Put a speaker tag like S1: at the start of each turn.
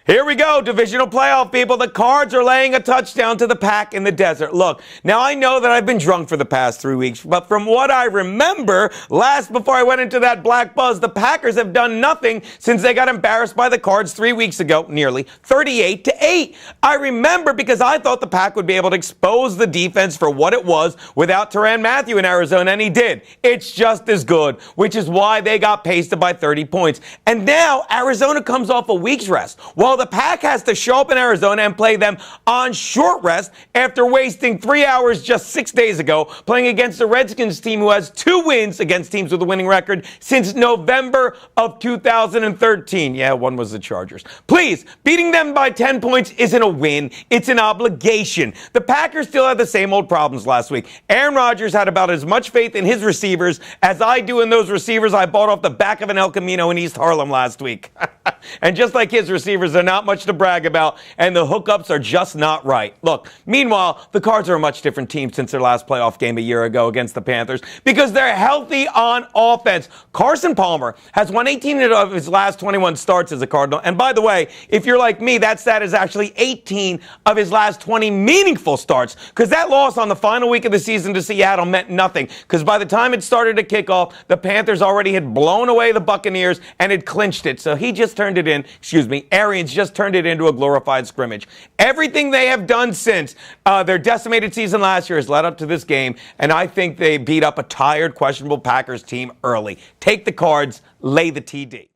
S1: Here we go, divisional playoff people. The Cards are laying a touchdown to the Pack in the desert. Look, now I know that I've been drunk for the past 3 weeks, but from what I remember, before I went into that black buzz, the Packers have done nothing since they got embarrassed by the Cards 3 weeks ago, nearly 38-8. I remember because I thought the Pack would be able to expose the defense for what it was without Tyrann Mathieu in Arizona, and he did. It's just as good, which is why they got pasted by 30 points. And now Arizona comes off a week's rest, while the Pack has to show up in Arizona and play them on short rest after wasting 3 hours just 6 days ago playing against the Redskins team who has 2 wins against teams with a winning record since November of 2013. Yeah, one was the Chargers. Please, beating them by 10 points isn't a win. It's an obligation. The Packers still had the same old problems last week. Aaron Rodgers had about as much faith in his receivers as I do in those receivers I bought off the back of an El Camino in East Harlem last week. And just like his receivers, they're not much to brag about, and the hookups are just not right. Look, meanwhile, the Cards are a much different team since their last playoff game a year ago against the Panthers because they're healthy on offense. Carson Palmer has won 18 of his last 21 starts as a Cardinal. And by the way, if you're like me, that stat is actually 18 of his last 20 meaningful starts because that loss on the final week of the season to Seattle meant nothing because by the time it started to kick off, the Panthers already had blown away the Buccaneers and had clinched it. So he just turned it in, Arians just turned it into a glorified scrimmage. Everything they have done since their decimated season last year has led up to this game, and I think they beat up a tired, questionable Packers team early. Take the Cards, lay the TD.